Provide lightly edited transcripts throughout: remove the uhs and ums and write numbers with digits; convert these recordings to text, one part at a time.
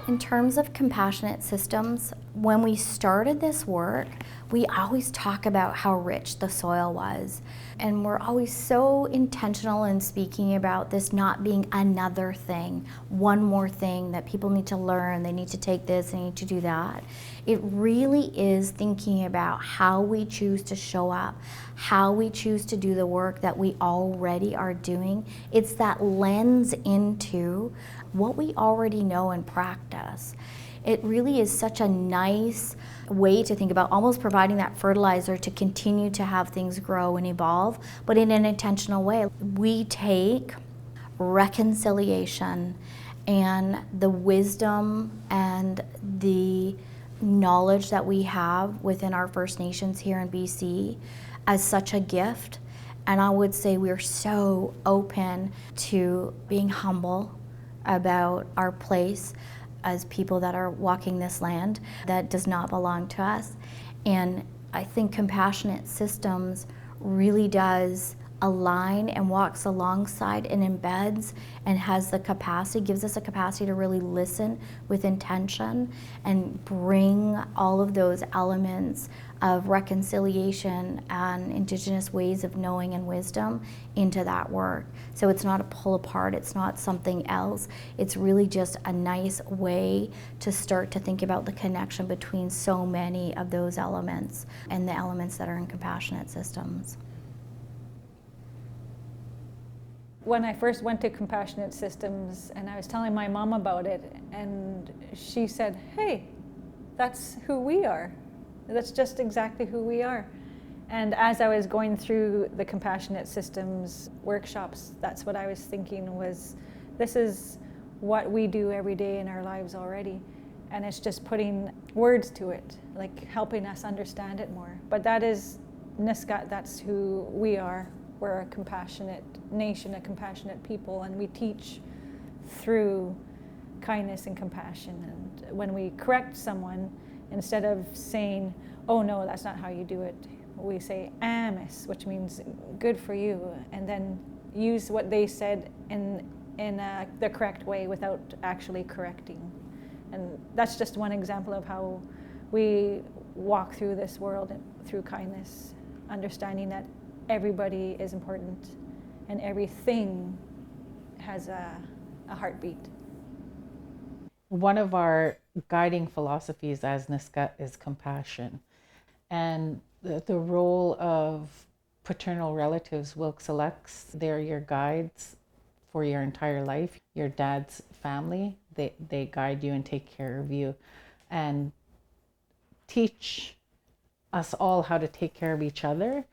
In terms of compassionate systems, when we started this work, we always talk about how rich the soil was. And we're always so intentional in speaking about this not being another thing, one more thing that people need to learn, they need to take this, they need to do that. It really is thinking about how we choose to show up, how we choose to do the work that we already are doing. It's that lens into what we already know and practice. It really is such a nice way to think about almost providing that fertilizer to continue to have things grow and evolve, but in an intentional way. We take reconciliation and the wisdom and the knowledge that we have within our First Nations here in BC as such a gift. And I would say we're so open to being humble about our place as people that are walking this land that does not belong to us. And I think compassionate systems really does align and walks alongside and embeds and has the capacity, gives us a capacity to really listen with intention and bring all of those elements of reconciliation and Indigenous ways of knowing and wisdom into that work. So it's not a pull apart, it's not something else. It's really just a nice way to start to think about the connection between so many of those elements and the elements that are in compassionate systems. When I first went to compassionate systems and I was telling my mom about it, and she said, hey, that's who we are. That's just exactly who we are. And as I was going through the compassionate systems workshops, that's what I was thinking was, this is what we do every day in our lives already. And it's just putting words to it, like helping us understand it more. But that is Nisga'a, that's who we are. We're a compassionate nation, a compassionate people, and we teach through kindness and compassion. And when we correct someone, instead of saying, oh no, that's not how you do it, we say amis, which means good for you, and then use what they said in the correct way without actually correcting. And that's just one example of how we walk through this world through kindness, understanding that everybody is important and everything has a heartbeat. One of our guiding philosophies as Nisga'a is compassion. And the role of paternal relatives, Wilk selects, they're your guides for your entire life. Your dad's family, they guide you and take care of you and teach us all how to take care of each other.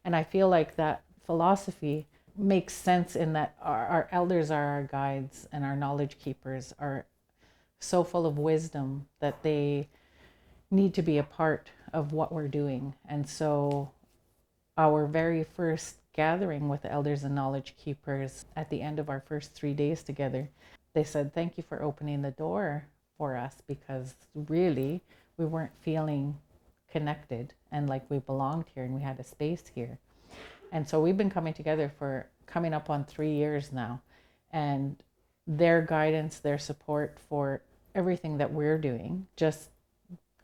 And I feel like that philosophy makes sense in that our elders are our guides and our knowledge keepers are so full of wisdom that they need to be a part of what we're doing. And so our very first gathering with the elders and knowledge keepers at the end of our first 3 days together, they said, thank you for opening the door for us, because really we weren't feeling connected and like we belonged here and we had a space here. And so we've been coming together for coming up on 3 years now, and their guidance, their support for everything that we're doing just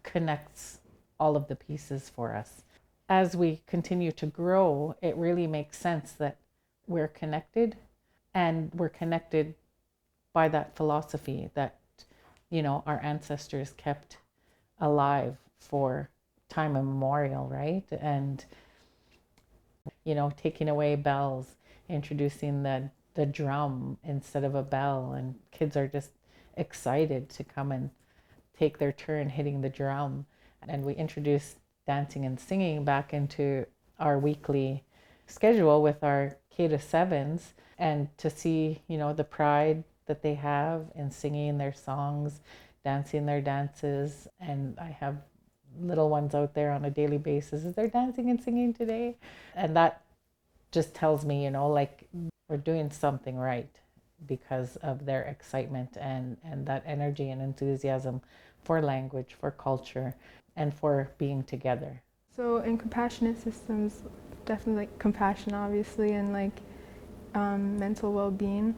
connects all of the pieces for us. As we continue to grow, it really makes sense that we're connected, and we're connected by that philosophy that, you know, our ancestors kept alive for time immemorial, right? And, you know, taking away bells, introducing the drum instead of a bell, and kids are just excited to come and take their turn hitting the drum. And we introduced dancing and singing back into our weekly schedule with our K-7s, and to see, you know, the pride that they have in singing their songs, dancing their dances. And I have little ones out there on a daily basis. Is they're dancing and singing today? And that just tells me, you know, like we're doing something right because of their excitement and that energy and enthusiasm for language, for culture, and for being together. So in compassionate systems, definitely like compassion, obviously, and like mental well-being.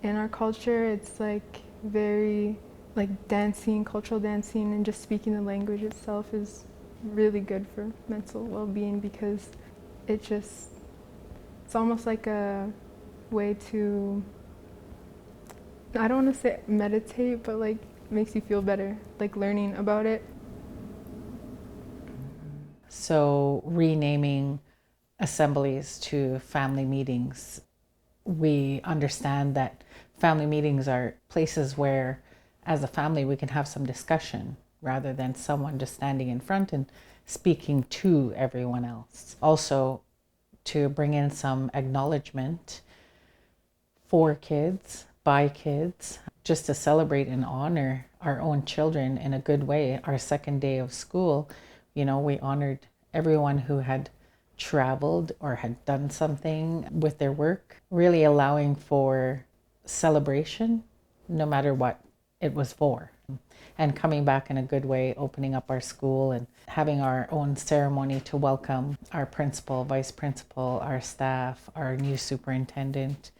In our culture, it's like very like dancing, cultural dancing, and just speaking the language itself is really good for mental well-being because it's almost like a way to, I don't want to say meditate, but like makes you feel better, like learning about it. So renaming assemblies to family meetings, we understand that family meetings are places where as a family we can have some discussion rather than someone just standing in front and speaking to everyone else. Also to bring in some acknowledgement for kids, by kids, just to celebrate and honor our own children in a good way. Our second day of school, we honored everyone who had traveled or had done something with their work, really allowing for celebration, no matter what it was for. And coming back in a good way, opening up our school and having our own ceremony to welcome our principal, vice principal, our staff, our new superintendent.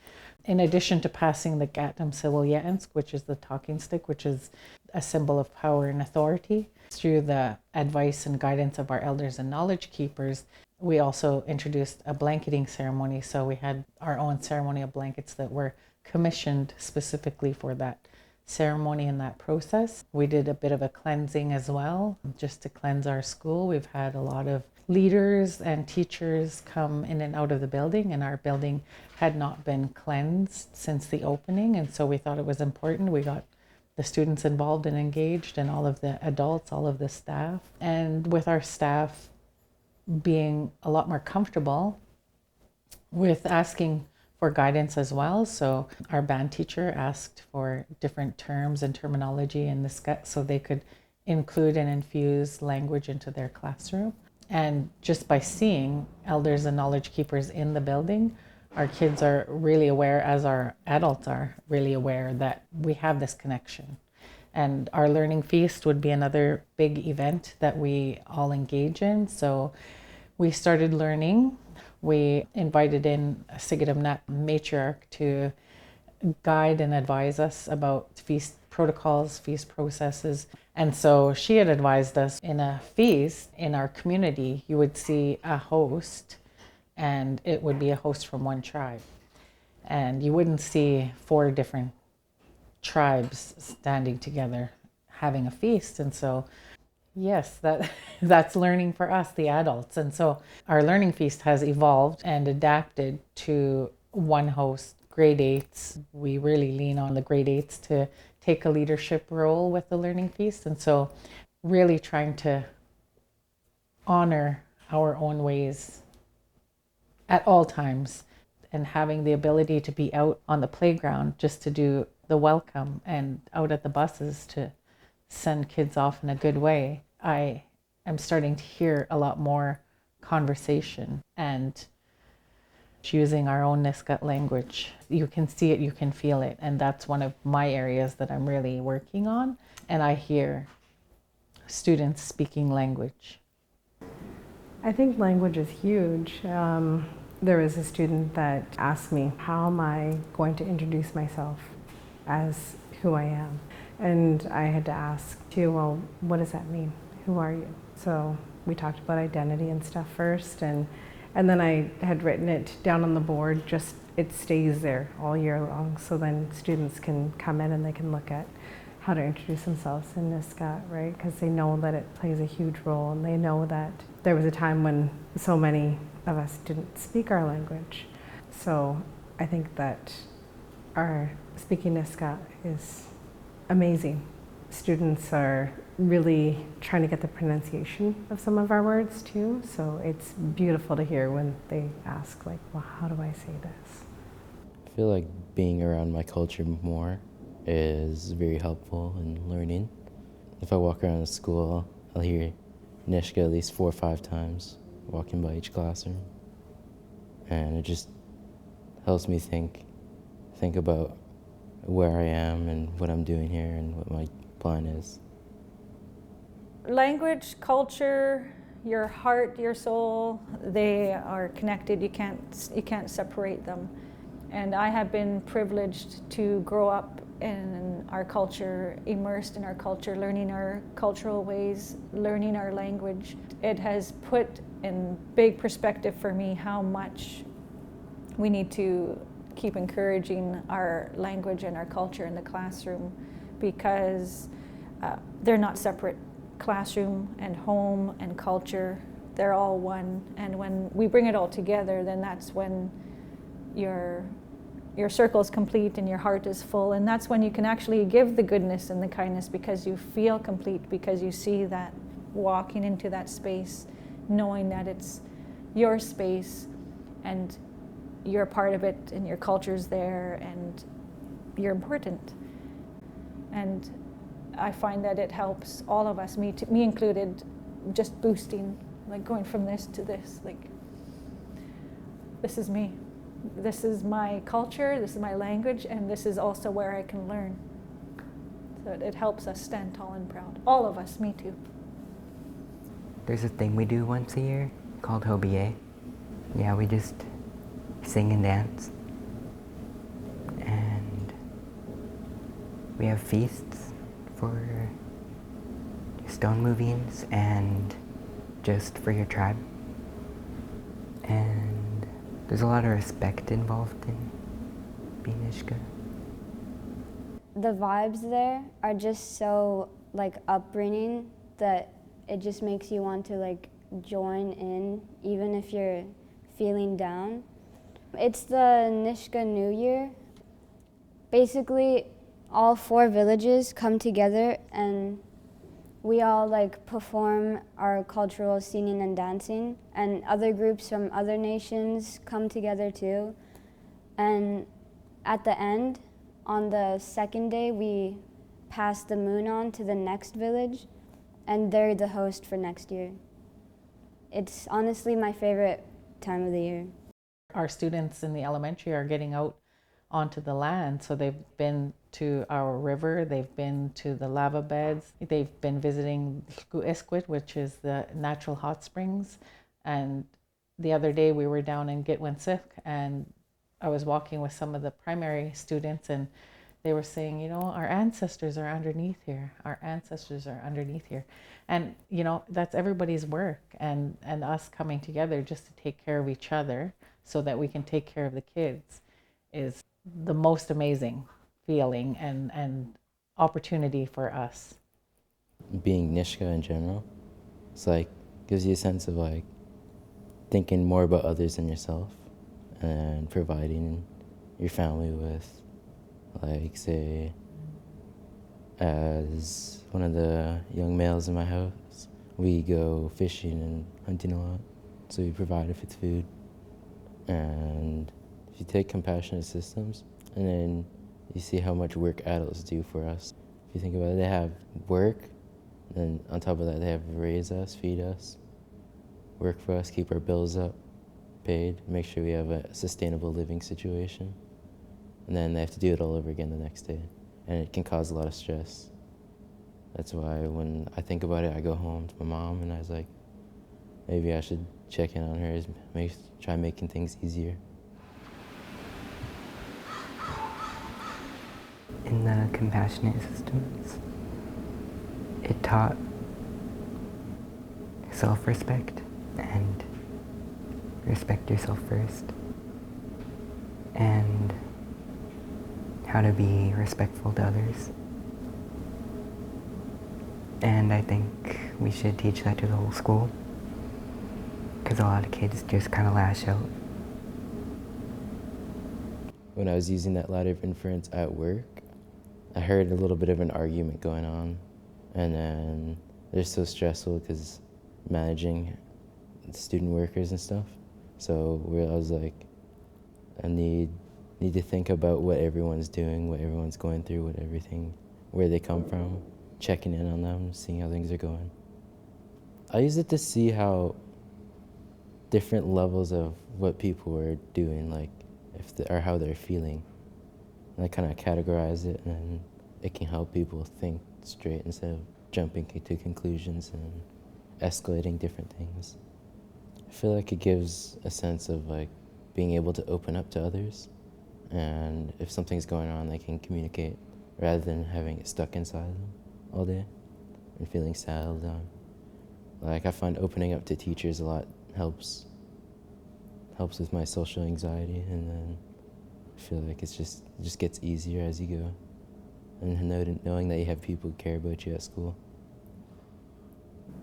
In addition to passing the Gatam Siwilyatansk, which is the talking stick, which is a symbol of power and authority, through the advice and guidance of our elders and knowledge keepers, we also introduced a blanketing ceremony. So we had our own ceremonial blankets that were commissioned specifically for that ceremony and that process. We did a bit of a cleansing as well, just to cleanse our school. We've had a lot of leaders and teachers come in and out of the building, and our building had not been cleansed since the opening, and so we thought it was important. We got the students involved and engaged, and all of the adults, all of the staff, and with our staff being a lot more comfortable with asking for guidance as well. So our band teacher asked for different terms and terminology in Nisga'a so they could include and infuse language into their classroom. And just by seeing elders and knowledge keepers in the building, our kids are really aware, as our adults are really aware, that we have this connection. And our learning feast would be another big event that we all engage in. So we started learning. We invited in a Sigadam Nat matriarch to guide and advise us about feast protocols, feast processes. And so she had advised us, in a feast in our community, you would see a host, and it would be a host from one tribe. And you wouldn't see 4 different tribes standing together having a feast. And so yes, that's learning for us, the adults. And so our learning feast has evolved and adapted to one host, grade 8s. We really lean on the grade 8s to take a leadership role with the learning feast. And so really trying to honor our own ways at all times, and having the ability to be out on the playground just to do the welcome, and out at the buses to send kids off in a good way. I am starting to hear a lot more conversation and using our own Nisga'a language. You can see it, you can feel it, and that's one of my areas that I'm really working on. And I hear students speaking language. I think language is huge. There was a student that asked me, how am I going to introduce myself as who I am? And I had to ask too, well, what does that mean? Who are you? So we talked about identity and stuff first, and then I had written it down on the board, just it stays there all year long, so then students can come in and they can look at how to introduce themselves in Nisga'a, right? Because they know that it plays a huge role, and they know that there was a time when so many of us didn't speak our language. So I think that our speaking Nisga'a is amazing. Students are really trying to get the pronunciation of some of our words too, so it's beautiful to hear when they ask, like, well, how do I say this? I feel like being around my culture more is very helpful in learning. If I walk around the school, I'll hear Nisga'a at least 4 or 5 times walking by each classroom, and it just helps me think about where I am and what I'm doing here and what my plan is. Language, culture, your heart, your soul, they are connected. You can't separate them. And I have been privileged to grow up in our culture, immersed in our culture, learning our cultural ways, learning our language. It has put in big perspective for me how much we need to keep encouraging our language and our culture in the classroom, because they're not separate. Classroom and home and culture, they're all one. And when we bring it all together, then that's when your circle is complete and your heart is full. And that's when you can actually give the goodness and the kindness, because you feel complete, because you see that walking into that space, knowing that it's your space and you're a part of it and your culture's there and you're important. And I find that it helps all of us, me included, just boosting, like going from this to this, like this is me. This is my culture, this is my language, and this is also where I can learn. So it helps us stand tall and proud. All of us, me too. There's a thing we do once a year called Hobie. Yeah, we just sing and dance. And we have feasts for stone movings and just for your tribe. And there's a lot of respect involved in being Nisga'a. The vibes there are just so like upbringing that it just makes you want to like join in even if you're feeling down. It's the Nisga'a New Year. Basically, all 4 villages come together and we all like perform our cultural singing and dancing, and other groups from other nations come together too. And at the end, on the 2nd day, we pass the moon on to the next village, and they're the host for next year. It's honestly my favorite time of the year. Our students in the elementary are getting out onto the land, so they've been to our river, they've been to the lava beds, they've been visiting Nisga'a, which is the natural hot springs. And the other day we were down in Gitwinsik, and I was walking with some of the primary students, and they were saying, you know, our ancestors are underneath here. Our ancestors are underneath here. And, you know, that's everybody's work, and us coming together just to take care of each other so that we can take care of the kids is the most amazing feeling and opportunity for us. Being Nisga'a in general, it's like, gives you a sense of like thinking more about others than yourself and providing your family with, like, say, as one of the young males in my house, we go fishing and hunting a lot, so we provide it with food. And if you take compassionate systems and then you see how much work adults do for us, if you think about it, they have work, and on top of that they have to raise us, feed us, work for us, keep our bills up, paid, make sure we have a sustainable living situation. And then they have to do it all over again the next day. And it can cause a lot of stress. That's why when I think about it, I go home to my mom and I was like, maybe I should check in on her, try making things easier. In the compassionate systems, it taught self-respect and respect yourself first, and how to be respectful to others. And I think we should teach that to the whole school, because a lot of kids just kind of lash out. When I was using that ladder of inference at work, I heard a little bit of an argument going on, and then they're so stressful because managing student workers and stuff. So I was like, I need to think about what everyone's doing, what everyone's going through, where they come from, checking in on them, seeing how things are going. I used it to see how different levels of what people were doing, like or how they're feeling. And I kind of categorize it, and then it can help people think straight instead of jumping to conclusions and escalating different things. I feel like it gives a sense of like being able to open up to others, and if something's going on, they can communicate rather than having it stuck inside them all day and feeling sad all the time. Like I find opening up to teachers a lot helps with my social anxiety, and then I feel like it just gets easier as you go, and knowing that you have people who care about you at school.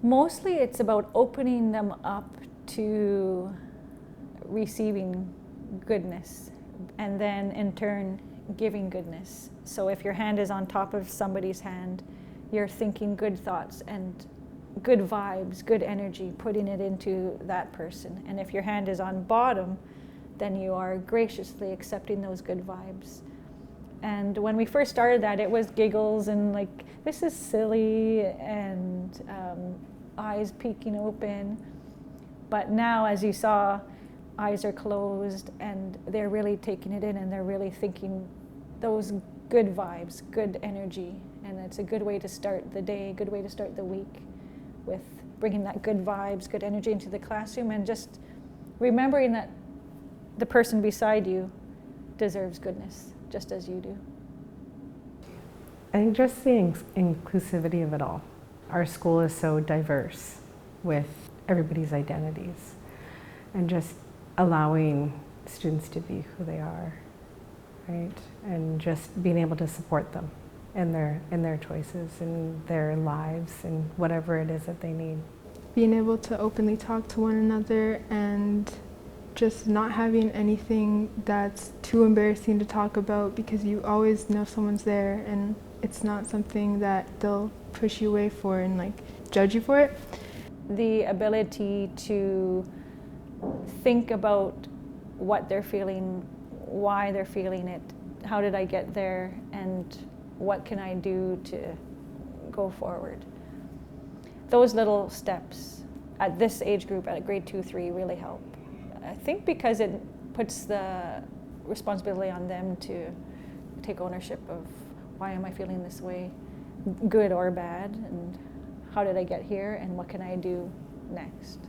Mostly it's about opening them up to receiving goodness, and then in turn giving goodness. So if your hand is on top of somebody's hand, you're thinking good thoughts and good vibes, good energy, putting it into that person. And if your hand is on bottom, then you are graciously accepting those good vibes. And when we first started that, it was giggles and like, this is silly, and eyes peeking open. But now, as you saw, eyes are closed and they're really taking it in, and they're really thinking those good vibes, good energy. And it's a good way to start the day, good way to start the week, with bringing that good vibes, good energy into the classroom, and just remembering that the person beside you deserves goodness just as you do. I think just the inclusivity of it all. Our school is so diverse with everybody's identities, and just allowing students to be who they are, right? And just being able to support them in their choices, in their lives, and whatever it is that they need. Being able to openly talk to one another, and just not having anything that's too embarrassing to talk about, because you always know someone's there, and it's not something that they'll push you away for and like judge you for it. The ability to think about what they're feeling, why they're feeling it, how did I get there, and what can I do to go forward. Those little steps at this age group, at grade 2, 3, really help. I think because it puts the responsibility on them to take ownership of why am I feeling this way, good or bad, and how did I get here, and what can I do next.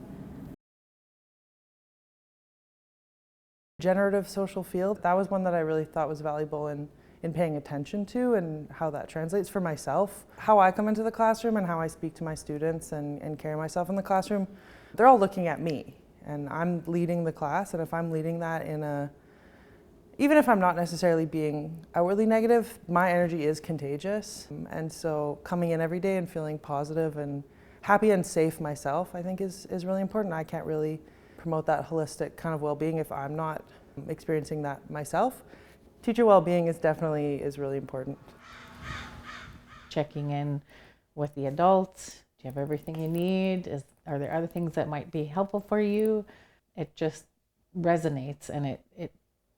Generative social field, that was one that I really thought was valuable in paying attention to, and how that translates for myself. How I come into the classroom and how I speak to my students and carry myself in the classroom, they're all looking at me, and I'm leading the class, and if I'm leading that even if I'm not necessarily being outwardly negative, my energy is contagious. And so coming in every day and feeling positive and happy and safe myself, I think is really important. I can't really promote that holistic kind of well-being if I'm not experiencing that myself. Teacher well-being is really important. Checking in with the adults. Do you have everything you need? Are there other things that might be helpful for you? It just resonates, and it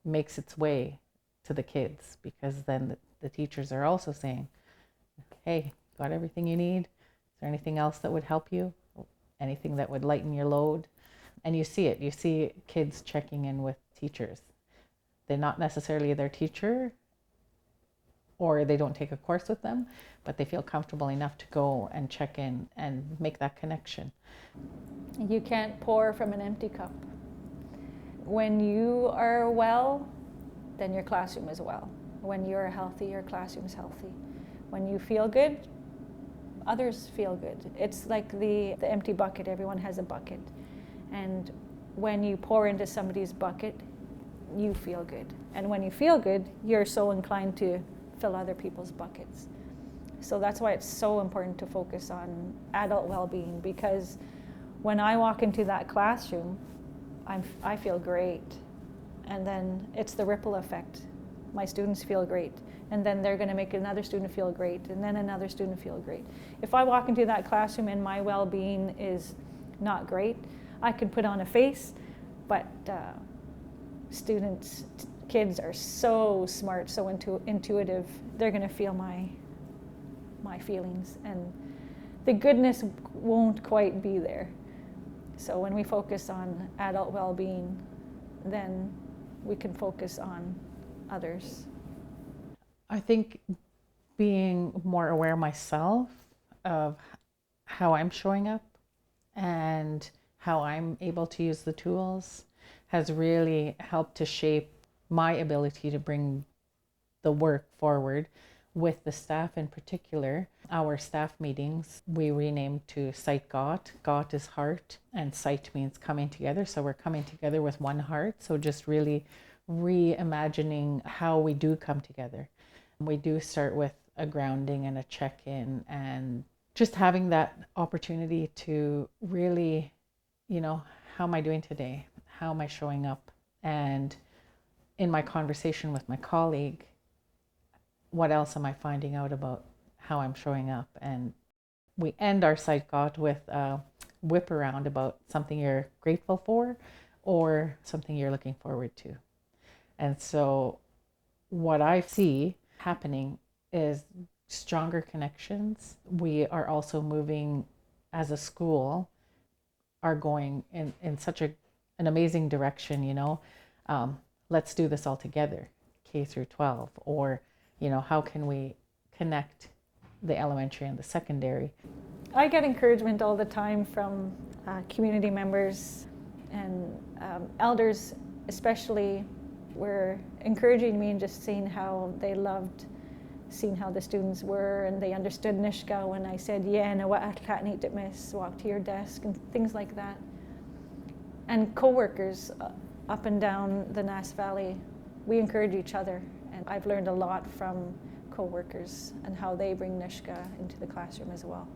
makes its way to the kids, because then the teachers are also saying, hey, got everything you need? Is there anything else that would help you? Anything that would lighten your load? And you see it. You see kids checking in with teachers. They're not necessarily their teacher, or they don't take a course with them, but they feel comfortable enough to go and check in and make that connection. You can't pour from an empty cup. When you are well, then your classroom is well. When you're healthy, your classroom is healthy. When you feel good, others feel good. It's like the empty bucket. Everyone has a bucket. And when you pour into somebody's bucket, you feel good. And when you feel good, you're so inclined to fill other people's buckets. So that's why it's so important to focus on adult well-being, because when I walk into that classroom, I feel great. And then it's the ripple effect. My students feel great. And then they're going to make another student feel great, and then another student feel great. If I walk into that classroom and my well-being is not great, I can put on a face, but kids are so smart, so intuitive, they're going to feel my feelings, and the goodness won't quite be there. So when we focus on adult well-being, then we can focus on others. I think being more aware myself of how I'm showing up and how I'm able to use the tools has really helped to shape my ability to bring the work forward with the staff in particular. Our staff meetings, we renamed to Sight Got. Got is heart and sight means coming together. So we're coming together with one heart. So just really reimagining how we do come together. We do start with a grounding and a check-in, and just having that opportunity to really, how am I doing today? How am I showing up? And in my conversation with my colleague, what else am I finding out about how I'm showing up? And we end our Sight Got with a whip around about something you're grateful for or something you're looking forward to. And so what I see happening is stronger connections. We are also moving as a school, are going in such an amazing direction, let's do this all together, K through 12, or, how can we connect the elementary and the secondary? I get encouragement all the time from community members and elders, especially, were encouraging me and just seeing how they loved seeing how the students were, and they understood Nisga'a when I said, yeah, no, what miss, walk to your desk, and things like that. And co-workers up and down the Nass Valley, we encourage each other, and I've learned a lot from co-workers and how they bring Nisga'a into the classroom as well.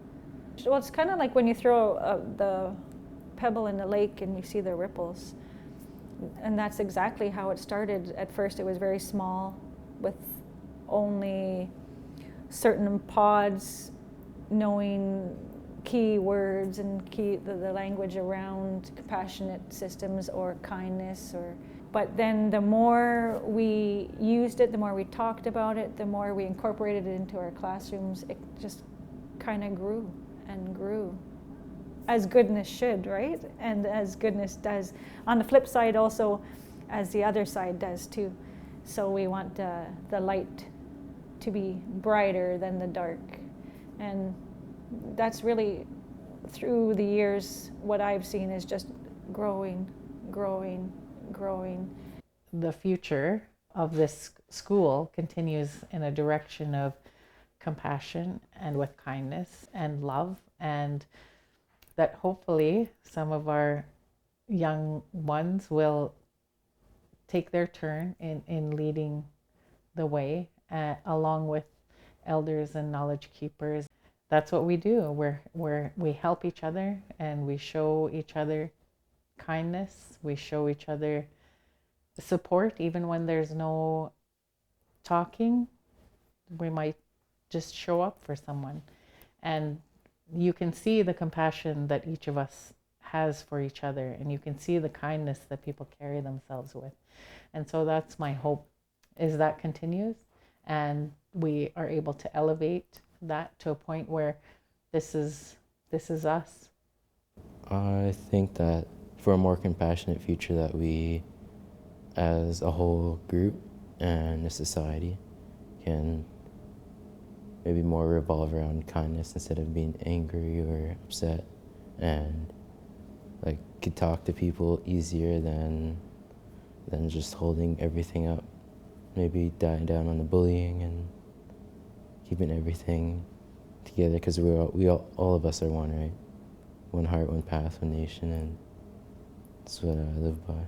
Well, it's kind of like when you throw the pebble in the lake and you see the ripples. And that's exactly how it started. At first it was very small with only certain pods knowing key words and the language around compassionate systems or kindness. But then the more we used it, the more we talked about it, the more we incorporated it into our classrooms, it just kind of grew and grew. As goodness should, right? And as goodness does. On the flip side also, as the other side does too. So we want the light to be brighter than the dark. And that's really, through the years, what I've seen is just growing, growing, growing. The future of this school continues in a direction of compassion and with kindness and love, and that hopefully some of our young ones will take their turn in leading the way, along with elders and knowledge keepers. That's what we do. We help each other, and we show each other kindness. We show each other support, even when there's no talking. We might just show up for someone, and you can see the compassion that each of us has for each other, and you can see the kindness that people carry themselves with. And so that's my hope, is that continues, and we are able to elevate that to a point where this is us. I think that for a more compassionate future, that we as a whole group and a society can maybe more revolve around kindness instead of being angry or upset, and like could talk to people easier than just holding everything up. Maybe dying down on the bullying and keeping everything together, because all of us are one, right? One heart, one path, one nation, and that's what I live by.